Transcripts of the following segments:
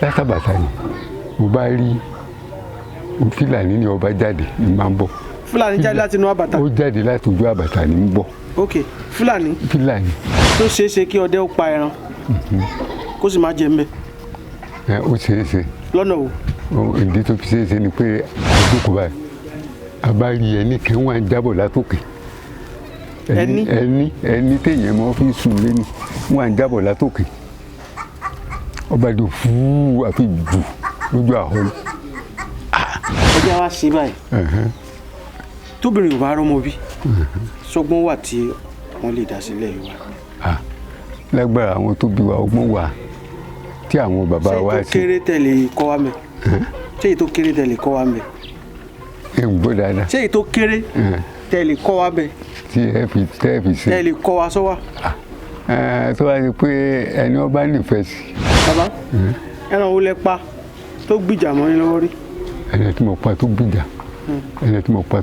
látàbàtà ni mo bá rí Fúlàní ni ọba jáde ní máa ń bọ̀. Fúlàní jáde láti inú àbàtà. ó jáde láti ojú àbàtà ní ń bọ̀. ok Fúlàní. tó ṣeé ṣe kí ọdẹ ó pa ẹran kó sì má jẹ mbẹ. ó ṣeé ṣe. lọ́nà wo. ìdí tó fi ṣeé ṣe ni pé àdúgbò báyìí a bá rí ẹni kí wọ́n á jábọ̀ látòkè. ẹni téèyàn máa fi sùn lé ní wọ́n á jábọ̀ látòkè. ọba dò fúú àfi jù lójú àhọ́lù. ọjọ́ wa ṣe báyìí tóbìnrin ò bá rọ́mọ bí sọgbọ́n wà tí wọ́n lè dá sílẹ̀ yìí wá. lágbára àwọn tó bí wa ọgbọ́n wà tí àwọn bàbá wa ṣe. ṣé èyí tó kéré tẹ̀lé kọ́ wa mẹ́. ṣé èyí tó kéré tẹ̀lé kọ́ wa mẹ́. ẹ ń gbọ́ dáadáa. ṣé èyí tó kéré tẹ̀lé kọ́ wa mẹ́. tí ẹ fi ṣe. tẹ̀lé kọ́ wa sọ́wọ́. tó bá ti pé ẹni ọba nífẹ̀ẹ́ sí. bàbá ẹran wo lẹ pa tó gbìjà mọ́ ní lọ́wọ́ rí. ẹni tí mo pa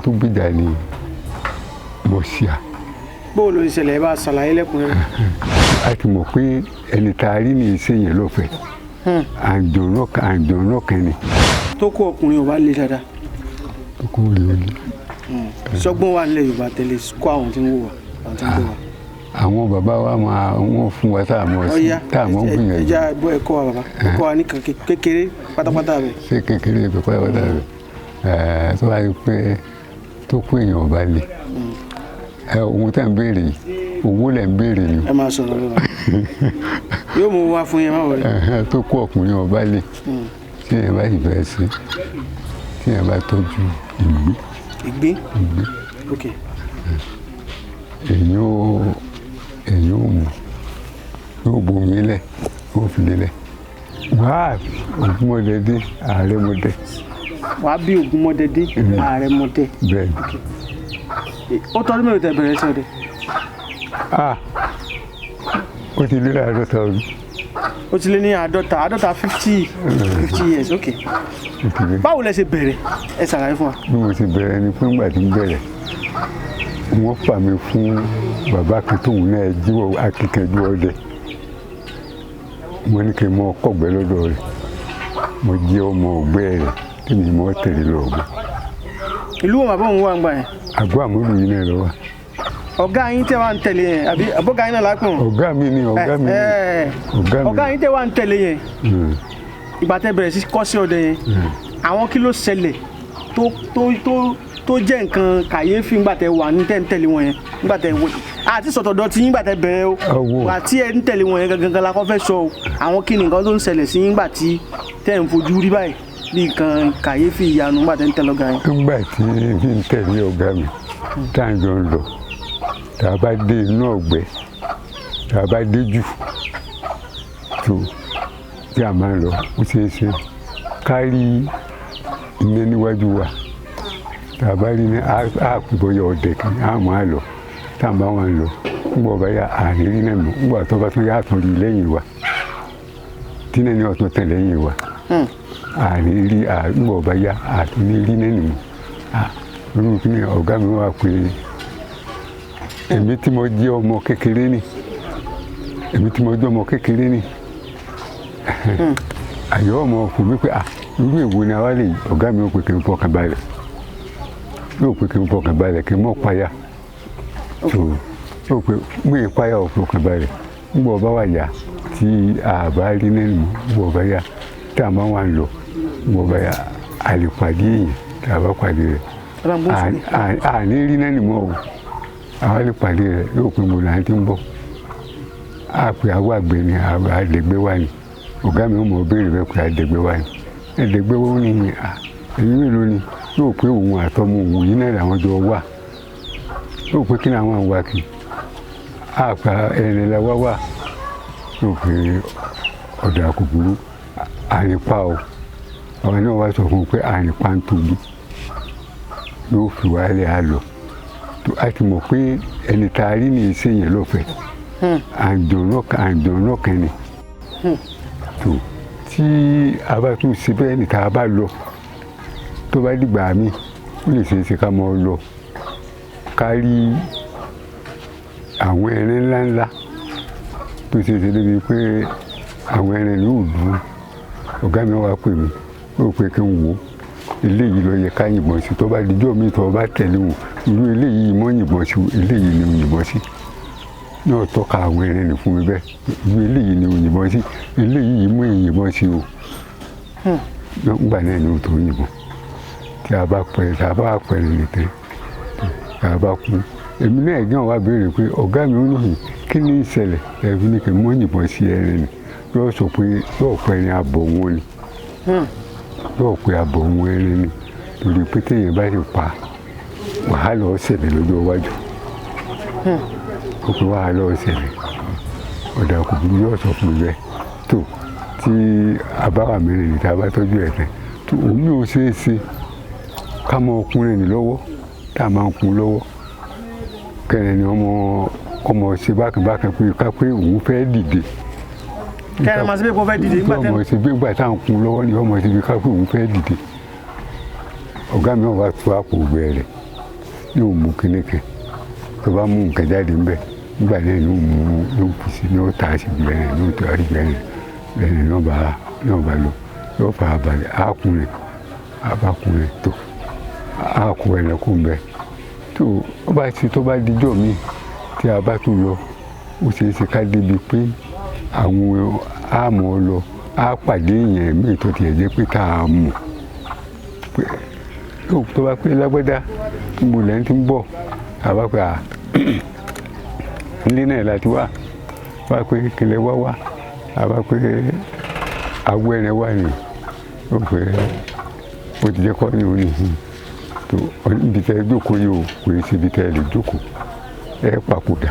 tó gbìjà ni mo ṣíà. bóò ló ń ṣẹlẹ̀ ẹ bá ṣàlàyé lẹ́kùnrin rẹ̀. a ti mọ̀ pé ẹni tá a rí ní iṣẹ́ yẹn lọ́fẹ̀ẹ́ àjọ̀nà kan ni. tó kó ọkùnrin ò bá lé dáadáa. tó kó rí o lé. sọgbọ́n wà nílẹ̀ Yorùbá tẹ́lẹ̀ kó àwọn tí ń wò wá àwọn tí ń gbé wá. àwọn bàbá wa máa wọ́n fún wa tá a mọ̀ sí tá a mọ̀ gbìyànjú. ẹja ẹbọ ẹ̀kọ́ wa bàbá ẹ̀kọ́ wa ní kékeré pátápátá rẹ̀. ṣé kékeré pátápátá rẹ̀ tó wáyé pé tó kó èèyàn ọba lè ohun tá à ń béèrè owó lẹ̀ ń béèrè ni. ẹ máa sọ̀rọ̀ lọ́wọ́ yóò mú wá fún yẹn má wọlé. tó kó ọkùnrin ọba lè tí yẹn bá sì fẹ́ sí tí yẹn bá tọ́jú ìgbín. ok. èyí ó mú yóò bomi lẹ̀ yóò fi lélẹ̀ wàá Ògúnmọ́dé Àrẹ̀mọdé. wàá bí Ògúnmọ́dé Àrẹ̀mọdé. bẹ́ẹ̀ ni. ó tọ́jú mẹ́rin tẹ bẹ̀rẹ̀ sí ọdẹ. ó ti lé ní 50 ọdún. ó ti lé ní 50 years ok. báwo lẹ ṣe bẹ̀rẹ̀ ẹ ṣàlàyé fún wa. bí mo ṣe bẹ̀rẹ̀ ni fún ìgbà tí ń bẹ̀rẹ̀ wọ́n fà mí fún bàbá kan tóun náà jíwọ́ akíkanjú ọdẹ wọ́n ní kí n mọ ọkọ̀gbẹ́ lọ́dọ̀ rẹ̀ mo jẹ́ ọmọ ọ̀gbẹ́ rẹ̀ tí mi mọ́ tẹ̀lé lọ́gbọ́n. ìlú wọn bàbá òun wà ń gbà yẹn. àgọ́ àmúlù yìí náà lọ wà. ọ̀gá yín tẹ́ wà ń tẹ̀lé yẹn àbí àbọ̀gá yín náà lápẹ̀ wọn. ọ̀gá mi ni. ọ̀gá yín tẹ́ wà ń tẹ̀lé yẹn ìgbà tẹ́ bẹ̀rẹ̀ sí kọ́ sí ọdẹ yẹn àwọn kí ló ṣẹlẹ̀ tó jẹ́ nǹkan kàyéfì ńgbà tẹ́ wà ní tẹ́ ń tẹ̀lé wọn yẹn ńgbà tẹ́ wọ àti sọ̀tọ̀dọ̀ tí yín gbà tẹ́ bẹ̀rẹ̀ o àti ẹ̀ ń tẹ̀lé wọn yẹn gangan la kọ́ fẹ́ sọ o àwọn kí ni nǹkan tó ń ṣẹlẹ̀ sí yín gbà tí tẹ́ ń fojú rí báyìí bí nǹkan kàyéfì ìyanu ńgbà tẹ́ ń tẹ̀lé ọ̀gá yẹn. ńgbà tí fi ń tẹ̀lé ọ̀gá mi tá à ń jọ ń lọ tá a bá dé inú ọ̀gbẹ́ tá a bá dé jù tó tí a máa ń lọ ó ṣeé ṣe kárí iná níwájú wa tá a bá rí ní àpòbọyọ ọdẹ kan á máa lọ tá a bá wọn lọ ńgbà ọba yá àárín rí náà mọ ńgbà tó bá tún yá àtún rí lẹ́yìn wa tí náà ní ọtún tẹ lẹ́yìn wa àárín rí ńgbà ọba yá àtún ní rí náà nìmọ lórí kí ni ọ̀gá mi wà pé èmi tí mo jẹ́ ọmọ kékeré ni àyọ̀ ọmọ fún mi pé irú èwo ni àwa lè ọ̀gá mi ò pé kí n fọkàn balẹ̀ yóò pé kí n fọkàn balẹ̀ kí n mọ̀ páyà yóò pé mú ìpáyà ò fọkàn balẹ̀ ńgbọ́ ọba wà yá tí àbá rí nínú ńgbọ́ ọba yá tí a máa wà ń lọ ńgbọ́ ọba yá àlèpàdé èèyàn tí a bá pàdé rẹ̀ àní rí nínú mọ́ o àwọn àlèpàdé rẹ̀ yóò pé mo là ń tí ń bọ̀ àpè àwọn àgbẹ̀ ni àdègbè wà ní ọ̀gá mi ò mọ̀ béèrè bẹ́ẹ̀ pé àdègbè wà ní ẹ̀dẹ̀gbẹ́ wọn ní èyí mélòó ni yóò pé òun àtọmọ òun yìí náà làwọn jọ wà yóò pé kí ni àwọn àwa kì àpá ẹ̀rìn la wá yóò pé ọ̀dà kúkúrú ànípa o àwọn náà wá sọ fún un pé ànípa ń tóbi yóò fi wálé àlọ́ a ti mọ̀ pé ẹni tá a rí ní iṣẹ́ yẹn lọ́fẹ̀ẹ́ àjọ̀nà kan ni tó tí a bá tún ṣe bẹ́ẹ̀ ní tá a bá lọ tó bá dìgbà mi ó lè ṣe é ṣe ká mọ́ ọ lọ ká rí àwọn ẹran ńláńlá tó ṣe é ṣe débi pé àwọn ẹran yóò dùn ọ̀gá mi wá pè mí ó pé kí n wò ó eléyìí ló yẹ ká yìnbọn sí tó bá dijọ́ mi tó bá tẹ̀lé wọn irú eléyìí mọ́ yìnbọn sí eléyìí ni mo yìnbọn sí náà tọ́ka àwọn ẹran ní fún mi bẹ́ẹ̀ irú eléyìí ni mo yìnbọn sí eléyìí mọ́ yìnbọn sí o nígbà náà ni o tó yìnbọn tí a bá pẹ̀rẹ̀ nìkan tí a bá kú èmi náà gan wá béèrè pé ọ̀gá mi ó níyì kí ni ìṣẹ̀lẹ̀ ẹ̀fín ni kì í mọ́ yìnbọn sí ẹran ni yóò sọ pé yóò pẹ̀rin àbọ̀ wọn ni yóò pe àbọ̀ wọn ẹran ni torí pé téèyàn bá ti pa wàhálà ọ̀sẹ̀lẹ̀ lọ́jọ́ iwájú ó pe wàhálà ọ̀sẹ̀lẹ̀ ọ̀dà kò burú yóò sọ fún mi bẹ́ẹ̀ tó tí abáwà mẹ́rin ní tá a bá tọ́jú ẹ̀ tẹ́ tó omi ò ṣeé ṣe ká mọ ọkùnrin ní lọ́wọ́ tá a máa ń kun lọ́wọ́ kẹrin ni ọmọ ṣe bákan pé ká pé òun fẹ́ dìde kẹrin máa ṣe bí kò fẹ́ dìde nígbà tẹ́ ọmọ ṣe bí gbà tá à ń kun lọ́wọ́ ni ọmọ ṣe bí ká pé òun fẹ́ dìde ọ̀gá mi wà tó àpò ògbẹ́ rẹ̀ yóò mú kíníkẹ́ tó bá mú nǹkan jáde ńbẹ̀ nígbà náà yóò fi sí ní ó tà sí gbẹ̀rẹ̀ ní ó tà sí gbẹ̀rẹ̀ lẹ́yìn náà bá lọ yóò fa àbàlẹ̀ àbákùnrin tó àkó ẹ̀rẹ̀kù ńbẹ̀ tó bá dijọ́ mi tí a bá tún lọ ó ṣeé ṣe ká débi pé àwọn àmọ́ lọ á pàdé èèyàn míì tó tiẹ̀ jẹ́ pé tá a mọ̀ pé tó bá pé lágbádá níbo lẹ́yìn tí ń bọ̀ àbá pé ilé náà láti wá pé kílẹ̀ wá àbá pé agbó ẹ̀rẹ̀ wà ní ó pé ó ti jẹ́ kọ́ ní òní tó ibi tẹ́ jókòó yìí ò pé síbi tẹ́ lè jókòó ẹ papòdà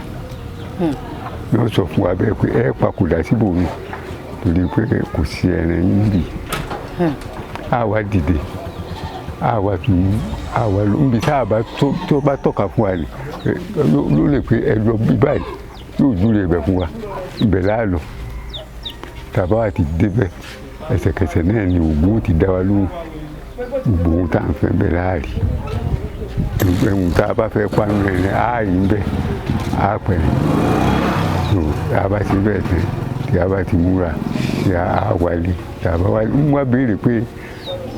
ní wọ́n sọ fún wa bẹ́ẹ̀ pé ẹ papòdà síbòmí torí pé kò sí ẹran yín bì àwa dìde àwa níbi tá a bá tó bá tọ́ka fún wa ni ló lè pé ẹ lọ bí báyìí yóò júre ibẹ̀ fún wa ibẹ̀ láàlọ́ tàbá wa ti débẹ̀ ẹsẹ̀kẹsẹ̀ náà ni òògùn ti dá wa lóhùn gbogbo ohun tá à ń fẹ́ bẹ̀ láàrí gbogbo ohun tá a bá fẹ́ panu rẹ̀ ní ààyè ń bẹ̀ á pẹ̀lẹ́ tó tá a bá ti bẹ̀ tẹ́ tí a bá ti múra tí a wálé tá a bá wálé ń wá béèrè pé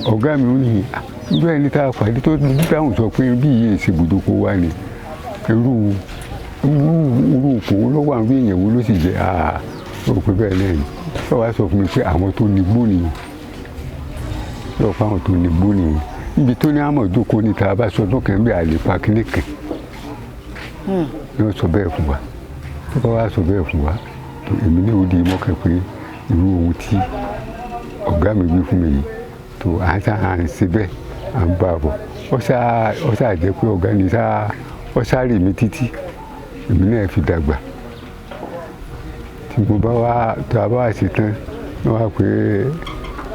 ọ̀gá mi ò ní irú ẹni tá a pàdé tó dáhùn sọ pé bí iye ìṣèbùdókò wà ní irú òkòwò lọ́wọ́ àwọn èèyàn wo ló sì jẹ́ ó pé bẹ́ẹ̀ lẹ́yìn tó wá sọ fún mi pé àwọn tó ní gbó nìyẹn lọ́ọ́ fáwọn tó ní gbó nìyẹn níbi tó ní àmọ̀ ìjókòó ní tá a bá sọ ọdún kan bí àlè pa kíní kan yóò sọ bẹ́ẹ̀ fún wa tó bá wá sọ bẹ́ẹ̀ fún wa èmi ní òdi mọ́kàn pé irú ohun tí ọ̀gá mi wí fún mi yìí tó à ń ṣe bẹ́ẹ̀ à ń bá a bọ̀ ó ṣáà jẹ́ pé ọ̀gá ni ó sáré mi títí èmi náà fi dàgbà tí mo bá wá tó a bá wá ṣe tán wọ́n wá pé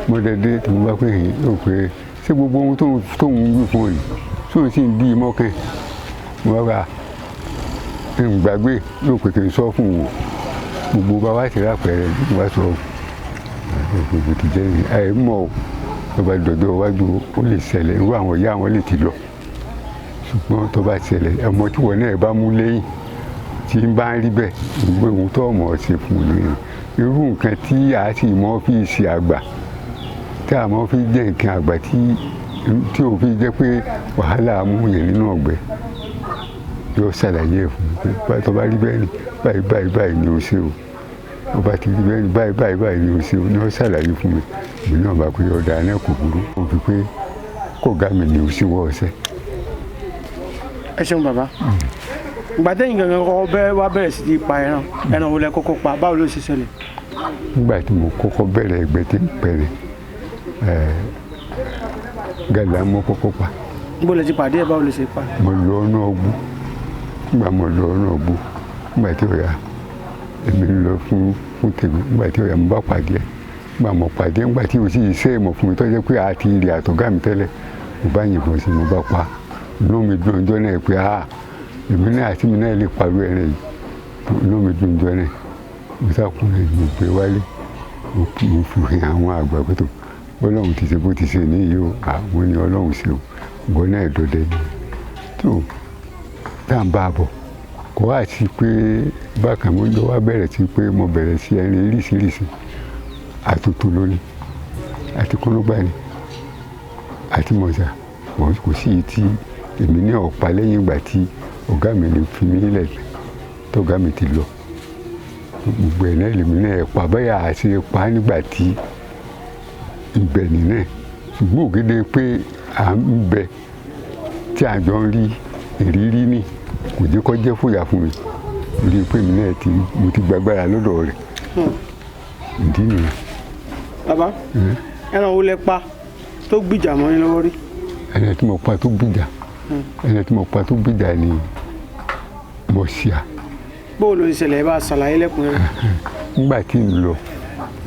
mo dẹ́dẹ́ tí mo bá pè yín ó pé ṣé gbogbo ohun tóun wí fún òní tóun sì ń dí i mọ́kàn mo bá ń gbàgbé yóò pè kí n sọ fún wọn gbogbo bá wá ṣe lápẹẹrẹ bí wọ́n sọ gbogbo ti jẹ́ ní àìmọ̀ o tó bá dọ̀dọ̀ iwájú ó lè ṣẹlẹ̀ irú àwọn ìyá àwọn lè ti lọ ṣùgbọ́n tó bá ṣẹlẹ̀ ọmọ tí wọn náà bá mú lẹ́yìn tí ń bá ń rí bẹ́ẹ̀ gbogbo ohun tó mọ̀ ọ́ ṣe fún un nìyẹn irú nǹkan tí a sì mọ́ fi ṣe àgbà tí a mọ́ fi jẹ́ nǹkan àgbà tí ò fi jẹ́ pé wàhálà mú yẹn nínú ọ̀gbẹ́ yóò ṣàlàyé ẹ̀ fún mi pé tó bá rí bẹ́ẹ̀ ni báyìí ni ó ṣe o ó bá ti rí bẹ́ẹ̀ ni báyìí ni ó ṣe o ní ó ṣàlàyé fún mi èmi náà bá pé ọ̀dà náà kò burú ó fi pé kò gá mi ni ó ṣe wọ́ ọ̀sẹ̀. ẹ ṣeun bàbá ìgbà tẹ́yìn gangan kọ́kọ́ wá bẹ̀rẹ̀ sí ti pa ẹran wo lẹ kọ́kọ́ pa báwo ló ṣe ṣẹlẹ̀. nígbà tí mo kọ́kọ́ bẹ̀rẹ̀ ẹgbẹ́ tí ń pẹ̀rẹ̀ gàlà mo kọ́kọ́ pa. níbo lẹ ti pàdé ẹ báwo lè ṣe pa. mo lọ ọ̀nà ọgbó nígbà tí ó yá èmi ń lọ fún tèmi nígbà tí ó yá mo bá pàdé ẹ nígbà tí ó sì ṣe ìmọ̀ fún mi tó jẹ́ pé a ti rí àtọ̀gá mi tẹ́lẹ̀ mo bá yìnbọn sí mo bá pa inú mi dùn ọjọ́ náà pé èmi náà àti mi náà lè parú ẹran yìí inú mi dùn ọjọ́ náà mo sàkúnlẹ̀ mo gbé wálé mo fi hàn àwọn àgbà pé tó ọlọ́run ti ṣe bó ti ṣe níyì o àwọn ni ọlọ́run ṣe o ìwọ náà dọdẹ ni tó tá à ń bá a bọ̀ kò wá sí pé bákan mo lọ wá bẹ̀rẹ̀ sí pé mo bẹ̀rẹ̀ sí ẹrin oríṣiríṣi àtúntò lónìí àti kọ́nọ́gbà ni àti mọ̀ọ́sà kò sí iye tí èmi ní ọ̀pá lẹ́yìn ìgbà tí ọ̀gá mi lè fi mí lẹ̀ tọ́gá mi ti lọ gbogbo ẹ̀ náà lèmi náà pa báyà àti pa nígbà tí ibẹ̀ nìyẹn ṣùgbọ́n ògede pé à ń bẹ tí àjọ ń rí ìrírí ní kò jẹ́ kó jẹ́ fòyà fún mi rí i pé mi náà mo ti gbàgbára lọ́dọ̀ rẹ̀ ìdí nìyẹn. bàbá ẹran wo lẹ pa tó gbìjà mọ́ ní lọ́wọ́ rí. ẹni tí mo pa tó gbìjà ni mo ṣíà. bóò ló ṣẹlẹ̀ ẹ bá ṣàlàyé lẹ́kùnrin rẹ̀. nígbà tí n lọ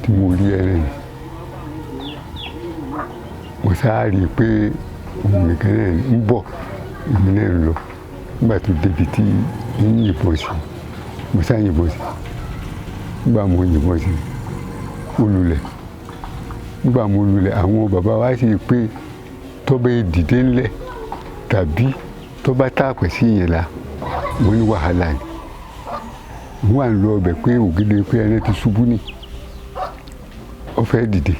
tí mo rí ẹran ni mo sáà rí i pé òun nìkan náà ń bọ̀ èmi náà ń lọ nígbà tó débi tí ń yìnbọn sí mo sáà yìnbọn sí nígbà mo yìnbọn sí ó lulẹ̀ nígbà mo lulẹ̀ àwọn bàbá wa sì pé tọ́bẹ̀ dìde ńlẹ̀ tàbí tọ́ba tààpẹ̀ sí yẹn la mo ní wàhálà ni mo wà ń lọ ọbẹ̀ pé ògidì pé ẹni ti ṣubú ni ó fẹ́ dìde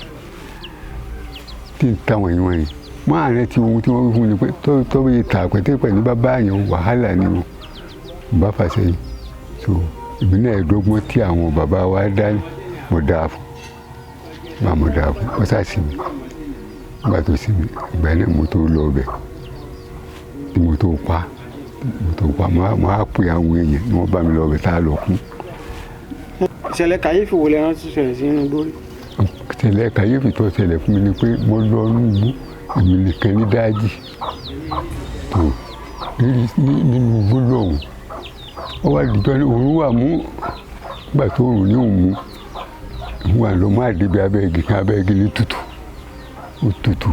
tí ń táwọn yìí wọ̀nyí máa rẹ ti ohun tí wọ́n fún ni pé tọ́bẹ̀ tààpẹ̀ tẹ́ pẹ̀lú bàbá yẹn wàhálà ni o bá fà sẹ́yìn so ìbí náà ẹ̀ẹ́dọ́gbọ́n tí àwọn bàbá wa dání mo dáa fún mo dáa fún wọ́n sá sí mi nígbà tó sí mi ìgbà náà mo tó lọ ọbẹ̀ tí mo tó pa mo á pè àwọn èèyàn ni wọ́n bá mi lọ ọbẹ̀ tá a lọ kú. ìṣẹ̀lẹ̀ kàyéfì wo lẹ rántí ṣẹlẹ̀ sí inú gbórí. ìṣẹ̀lẹ̀ kàyéfì tó ṣẹlẹ̀ fún mi ni pé mo lọ nùgbú èmi nìkan ní dájì tó nínú gbólóhùn ó wá dìjọ́ ní òun wà mú gbà tó òun ní òun mú òun wà lọ máa débi abẹ́gi kan abẹ́gi ní tútù ó tútù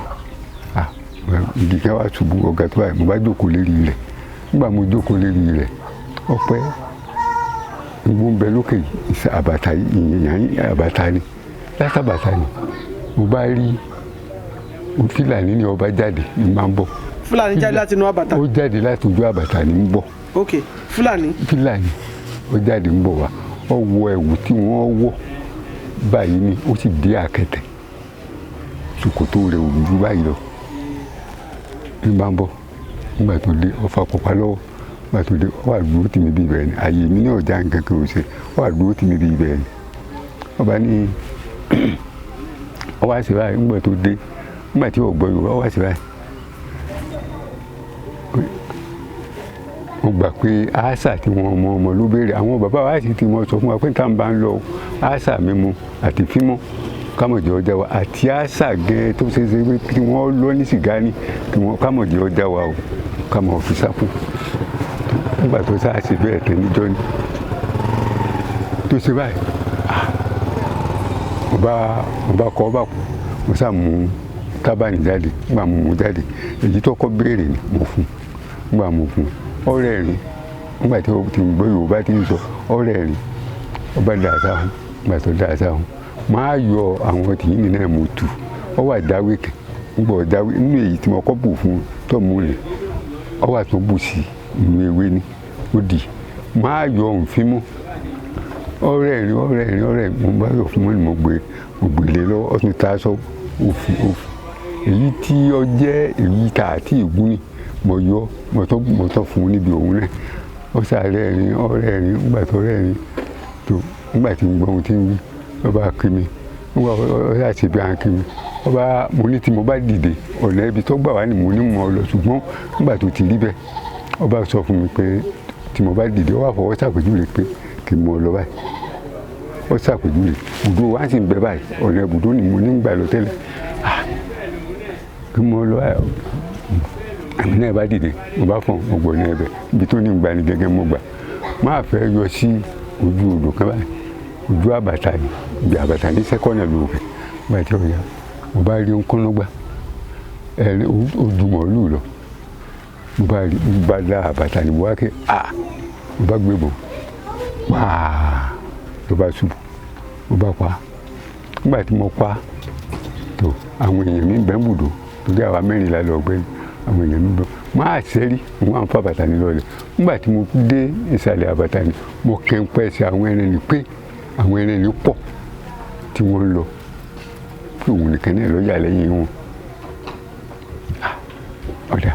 igi kan wá ṣubú ọ̀gá tó báyìí mo bá jókòó lérí rẹ̀ nígbà mo jókòó lérí rẹ̀ ọpẹ́ gbogbo ń bẹ lókè àbàtà ìyẹn àbàtà ni látàbàtà ni mo bá rí Fúlàní ni ọba jáde ní máa ń bọ̀. Fúlàní jáde láti inú àbàtà. ó jáde láti ojú àbàtà ní ń bọ̀. ok Fúlàní. ó jáde ń bọ̀ wá ó wọ ẹ̀wù tí wọ́n wọ̀ báyìí ni ó sì dé àkẹtẹ̀ ṣòkòtò rẹ̀ òwúrú báyìí lọ ní bá ń bọ̀ nígbà tó dé ọfà pọ̀pá lọ́wọ́ nígbà tó dé ó wà dúró tì mí bí ibẹ̀ ni ààyè mi ní ọjà nǹkan kan ò ṣe ó wà dúró tì mí bí ibẹ̀ ni ọba ní ọwọ́ àṣẹ báyìí nígbà tó dé nígbà tí ọ̀gbọ́n Yorùbá ọwọ́ àṣẹ báyìí mo gbà pé àṣà tí wọn ọmọ ló béèrè àwọn bàbá wa sì ti wọn sọ fún wa pé tá à ń bá ń lọ àṣà mímu àti fímọ́ kámọ̀jẹ́ ọjà wa àti àṣà gẹ́gẹ́ tó ṣe ṣe pé kí wọ́n lọ ní sìgá ní kí wọ́n kámọ̀jẹ́ ọjà wa o kámọ̀ fi sáfù nígbà tó sáà ṣe bẹ́ẹ̀ tẹ̀ níjọ́ ni tó ṣe báyìí mo bá kọ́ ọba kù mo sá mú tábàní jáde nígbà mo jáde èyí tó kọ́ béèrè ni mo fún nígbà mo fún ọ̀rẹ́ rìn nígbà tí o ti gbọ́ Yorùbá ti ń sọ ọ̀rẹ́ rìn ọba dà sáhùn nígbà tó dà sáhùn máa yọ àwọn tìyín nínú ẹ̀ mo tù ọ wà dáwé kẹ nígbà ọ̀dáwé nínú èyí tí mo kọ́ bù fún tó mú lè ọ wà tó bù sí inú ewé ní ó dì máa yọ òǹfin mú ọ̀rẹ́ rìn mo bá yọ fún mọ́ ni mo gbé lé lọ́wọ́ ọtún tá a sọ òfin èyí tí ọ jẹ́ èyí tá àti ìgún ni mo yọ mo tọ́ fún un níbi òun náà ó sàárẹ̀ rìn ọ̀rẹ́ rìn nígbà tó rẹ̀ rìn tó nígbà tí ń gbọ́ ohun tí ń wí ọba kí mi nígbà ọ̀rẹ́ àti ibi à ń kí mi ọba mo ní tí mo bá dìde ọ̀nà ibi tó gbà wá ni mo ní mọ̀ lọ ṣùgbọ́n nígbà tó ti rí bẹ́ẹ̀ ọba sọ fún mi pé tí mo bá dìde ó wà fọwọ́ ṣàpèjúwe pé kí n mọ̀ lọ báyìí ó ṣàpèjúwe ibùdó wa sì ń bẹ báyìí ọ̀nà ibùdó ni mo ní ń gbà lọ tẹ́lẹ̀ kí n mọ̀ lọ báyìí àmì náà bá dìde mo bá fọ̀n mo gbọ́ ní ẹbẹ̀ ibi tó ní gbà ní gẹ́gẹ́ mo gbà máa fẹ́ yọ sí ojú odò kan báyìí ojú àbàtà ni ibi àbàtà ní sẹ́kọ̀nà lóògùn nígbà tí ó yá mo bá rí nkọ́nọ́gbà ẹ̀rín ojúmọ̀lú lọ mo bá rí mo bá dá àbàtà ni mo wá ké mo bá gbé bò pàà ló bá ṣubú mo bá pa nígbà tí mo pa tó àwọn èèyàn mi bẹ́ẹ̀ bùdó torí àwa mẹ́rìnlá lọ gbẹ́ni àwọn èèyàn mi bọ máa ṣẹ́rí wọn à ń fa bàtà ní lọ́lẹ̀ nígbà tí mo dé ìsàlẹ̀ àbàtà ni mo kẹ́ ń pẹ́ sí àwọn ẹran ní pé àwọn ẹran ní pọ̀ tí wọ́n ń lọ pé òun nìkan náà lọ́jà lẹ́yìn wọn. Ọ̀dà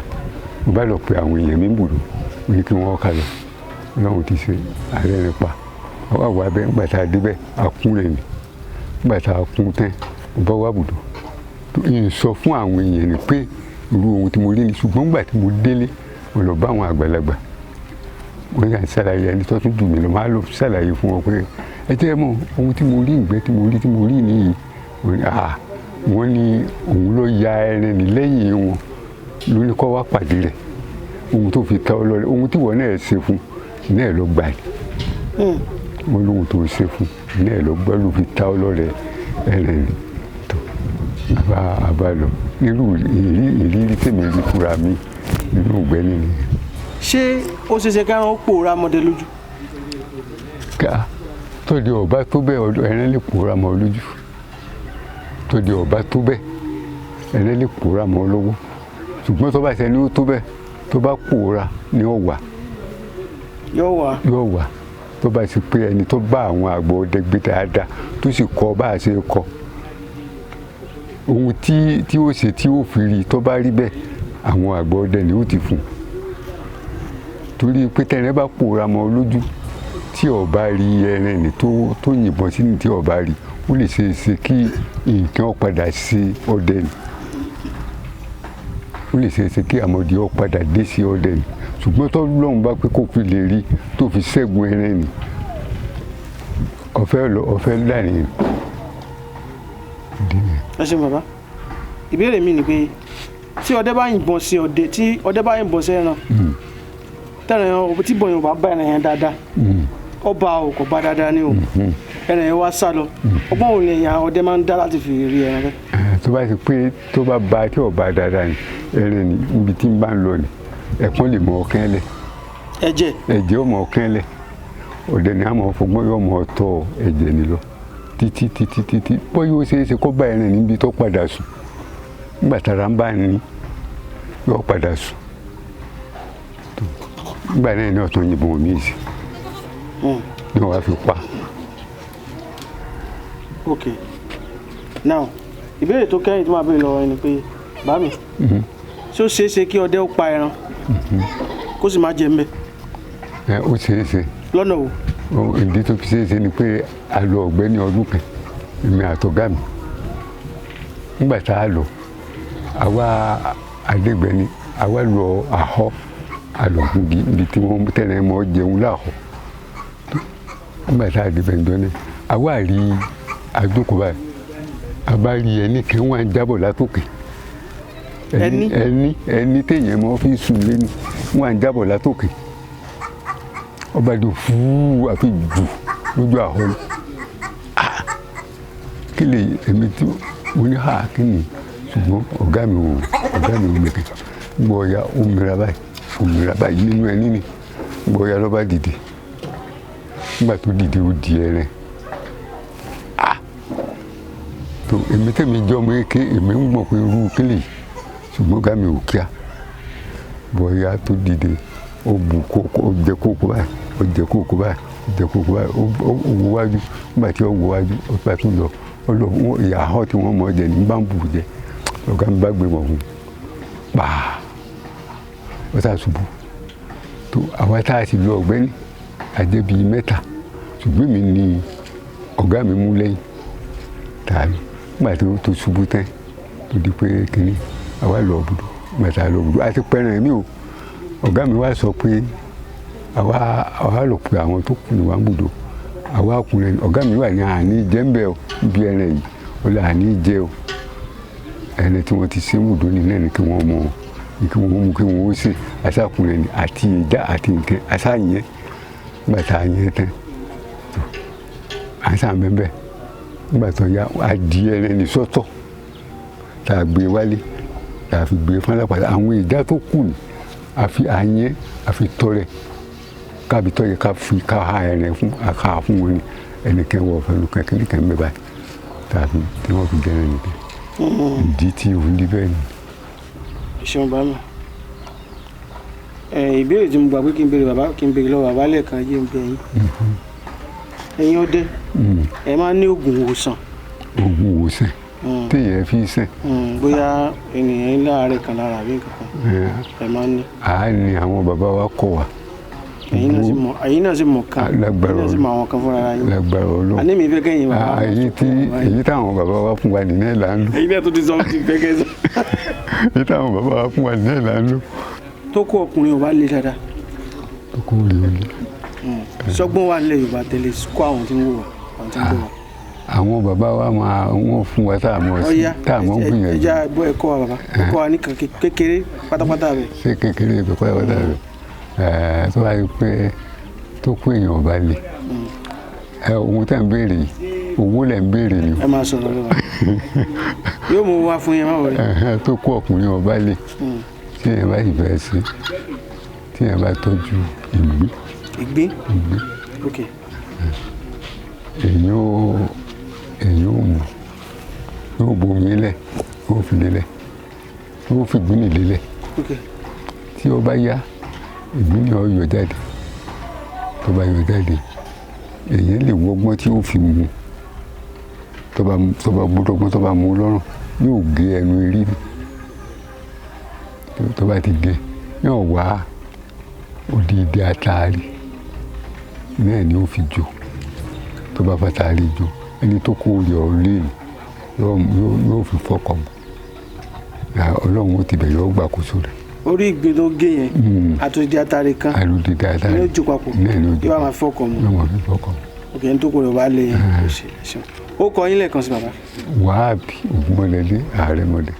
mo bá lọ pe àwọn èèyàn mi bùdó mo ní kí wọ́n kà lọ lọ́hùn ti ṣe ààrẹ rẹ̀ pa àwọn àwọn abẹ́ ńgbà tá a débẹ̀ a kún rẹ̀ ni ńgbà tá a kún tán mo bá wá bùdó n sọ fún àwọn èèyàn ni pé irú ohun tí mo rí ni ṣùgbọ́n ńgbà tí mo délé mo lọ bá àwọn àgbàlagbà mo yà ń ṣàlàyé ẹni tó tún jù mí lọ máa lọ ṣàlàyé fún wọn pé ẹ jẹ́ mọ̀ ohun tí mo rí ìgbẹ́ tí mo rí nìyí wọ́n ní òun ló ya ẹran ní lẹ́yìn wọn ló ní kó wá pàdé rẹ̀ ohun tó fi ta ọ lọ́rẹ ohun tí wọ́n náà ṣe fún náà ló gbà ní wọ́n lóhun tó ṣe fún náà ló gbọ́ ló fi ta ọ lọ́rẹ ẹran ní tó àbá lọ nírú ìrírí tèmi rí fúnra mi nínú ìgbẹ́ni ni. ṣé ó ṣe ṣe káwọn pòórá mọ́dẹ lójú. ká tọ́jú ọba tó bẹ́ẹ̀ ẹran lè pòórá mọ́ lójú tọ́jú ọba tó bẹ́ẹ̀ ẹran lè pòórá mọ́ lọ́wọ́ ṣùgbọ́n tó bá ṣe ní ó tó bẹ́ẹ̀ tó bá pòórá ni ó wà. yóò wà tó bá ti pé ẹni tó bá àwọn àgbọ̀ ọdẹ gbé dáadáa tó sì kọ́ bá a ṣe kọ́ ohun tí ó ṣe tí ó fi rí tó bá rí bẹ́ẹ̀ àwọn àgbọ̀ ọdẹ ni ó ti fún torí pé tẹ́lẹ̀ bá pòórá mọ́ lójú tí ọba rí ẹran ní tó yìnbọn sí ní tí ọba rí ó lè ṣe é ṣe kí nǹkan ó padà sí ọdẹ ni ó lè ṣe é ṣe kí àmọ̀dé ó padà dé sí ọdẹ ni ṣùgbọ́n tó lọ́hùn bá pé kó fi lè rí tó fi ṣẹ́gun ẹran ni ọ̀fẹ́ láàrin. ẹ ṣeun bàbá ìbéèrè mi ni pé tí ọdẹ bá yìnbọn sí ẹran tẹ́lẹ̀ tí bọ̀yìn ò bá bá ẹran yẹn dáadáa ọba ò kò bá dáadáa ní o ẹran yẹn wá sá lọ ọgbọ́n òun lèèyàn ọdẹ máa ń dá láti fi rí ẹran rẹ. tó bá ti pé tó bá ba tí ò bá dáadáa ni ẹran ni ibi tí ń bá ń lọ ni ẹ̀pọ́n lè mọ ọkàn lẹ̀ ẹ̀jẹ̀ ó mọ ọkàn lẹ̀ ọdẹ ni a máa fọgbọ́n yóò mọ ọtọ ẹ̀jẹ̀ ni lọ títí bóyá ó ṣeé ṣe kó bá ẹran níbi tó padà sùn nígbà tára ń bá ní yóò padà sùn nígbà náà ní ọ̀tún yìnbọn omi sí ni wọ́n á fi pa. ok now ìbéèrè tó kẹ́yìn tó máa béèrè lọ́wọ́ ẹni pé bá mi ṣé ó ṣeé ṣe kí ọdẹ ó pa ẹran kó sì má jẹ mbẹ. ó ṣeé ṣe. lọ́nà wo. ìdí tó fi ṣeé ṣe ni pé a lọ ọ̀gbẹ́ni ọdún kan èmi àtọ̀gá mi nígbà tá a lọ àwa àdégbẹ́ni àwa lọ àhọ́ alòkùngi ibi tí wọ́n tẹ̀lé mọ́ jẹun láàhọ́ nígbà tá a débẹ̀ ńjọ́ náà àwa rí àjókòó báyìí a bá rí ẹni kan wà ń jábọ̀ látòkè ẹni téèyàn mọ́ fi sùn lẹ́nu wà ń jábọ̀ látòkè ọba dùn fúú àfi jù lójú àhọ́ ni kí lè èmi tí mo ní hà kí ni ṣùgbọ́n ọ̀gá mi ò mẹ̀kẹ́ gbọ́ ọ̀ya ó mìíràn báyìí nínú ẹni ni bóyá ló bá dìde nígbà tó dìde ó di ẹran tó èmi tẹ̀mí jọ́ ọmọ eke èmi ń gbọ̀n pé irú kílè ṣùgbọ́n ọ̀gá mi ò kíá bóyá tó dìde ó bu kókó ó jẹ kókó báyìí ó wo wájú nígbà tí ó wo wájú ó bá tún lọ ìyá àhọ́ tí wọ́n mọ̀ jẹ ní bá ń bù jẹ ọ̀gá mi bá gbé wọn fún pàà ó sá ṣubú tó àwa tá a ti lọ ọ̀gbẹ́ni àjẹbí mẹ́ta ṣùgbọ́n mi ni ọ̀gá mi mú lẹ́yìn tààrí nígbà tó ṣubú tán tó di pé kínní àwa lọ ọ̀bùdó nígbà tá a lọ ọ̀bùdó àti pẹ́ràn mi ò ọ̀gá mi wá sọ pé àwa lọ pé àwọn tó kù ní wàá bùdó àwa ọkùnrin ọ̀gá mi wà ní àní jẹ́ ń bẹ̀ ọ́ bí ẹran yìí ó lè àní jẹ́ ọ́ ẹni tí wọ́n ti ṣe ń bùdó nílẹ̀ ni kí wọ́n mọ̀ ọ́ kí wọ́n mú kí wọ́n ṣe aṣákùnrin àti ìjà àti nǹkan aṣáyẹn gbàtà yẹn tán àṣà mẹ́bẹ̀ gbàtọ̀ ya adìẹ rẹ̀ ní sọ́tọ̀ tá a gbé wálé tá a fi gbé fún alápàdé àwọn ìjà tó kù ní àfi àyẹn àfi tọrẹ kábi tọrẹ ká fi ká ha ẹrẹ fún àká fún wọn ní ẹnìkan wọ ọ̀fẹ́ lùkẹ́ kí nìkan mẹ́ báyìí tàbí tí wọ́n fi jẹ́rẹ̀ nìkan ìdí tí òun dí bẹ́ẹ̀ ni. ṣeun bá mi ìbéèrè tí mo gbà pé kí n béèrè lọ́wọ́ bàbá lẹ́ẹ̀kan yé ń bẹ yín ẹ̀yin ọdẹ ẹ máa ní oògùn ìwòsàn. oògùn ìwòsàn. téèyàn fi sìn. bóyá ènìyàn láàárẹ̀ kan lára àbí nǹkan ẹ máa ń ní. àá ní àwọn bàbá wa kọ́ wa. ẹ̀yin náà sì mọ̀ kan lágbára ẹ̀yin náà sì mọ̀ àwọn kan fúnra yín. lágbára Ọlọ́run. àní mi fẹ́ kẹ́yìn bàbá. èyí táwọn bàbá wa fún wa nìyẹn là ń lò. èyí náà tó ti sọ ti fẹ́ kẹ́ sọ. èyí táwọn bàbá wa fún wa nìyẹn là ń lò. tó kó ọkùnrin ò bá lé dáadáa. tó kó lè lè. sọgbọ́n wà nílẹ̀ Yorùbá tẹ́lẹ̀ kó àwọn tí ń wò wá àwọn tí ń bọ̀ wá. àwọn bàbá wa máa wọ́n fún wa tá a mọ̀ sí tá a mọ̀ gbìyànjú. ẹja ẹbọ ẹ̀kọ́ wa bàbá ẹ̀kọ́ wa ní kékeré pátápátá rẹ. ṣé kékeré ibẹ̀ pátápátá rẹ tó wáyé pé tó kó èèyàn ọba lè ohun tá à ń béèrè owó lẹ̀ ń béèrè ni. ẹ máa sọ̀rọ̀ lọ́wọ́ yóò mú wá fún yẹn má wọlé. tó kó ọkùnrin ọba lè tí èèyàn bá ìfẹ́ sí tí èèyàn bá tọ́jú ìgbín. ìgbín ok. èèyàn ò mú yóò bomi lẹ̀ yóò fi lélẹ̀ yóò fi ìgbín lélẹ̀ tí ó bá yá ìgbín ni ó yọ jáde tó bá yọ jáde èèyàn lè wọ́gbọ́n tí ó fi mú tó bá gbọ́dọ̀gbọ́n tó bá mú lọ́rùn yóò gé ẹnu eré tó bá ti gé yóò wá odidi àtàrí náà ni ó fi jò tó bá fàtàrí jò ẹni tó kó yọ lé yóò fi fọkàn mọ́ Ọlọ́run ó ti bẹ̀ yọ gbàkóso rẹ̀. orí ìgbín tó gé yẹn àtòdì àtàrí kan àlùdìdì àtàrí ní ojú papọ̀ yóò wá máa fọkàn mọ́. yóò máa fi fọkàn mọ́. òkè ní tó kó rẹ̀ wá lé yẹn ó kọ yín lẹ́ẹ̀kan sí bàbá. Wàhábì Ògúnmọ́lẹ́dé Àrẹ̀mọdé.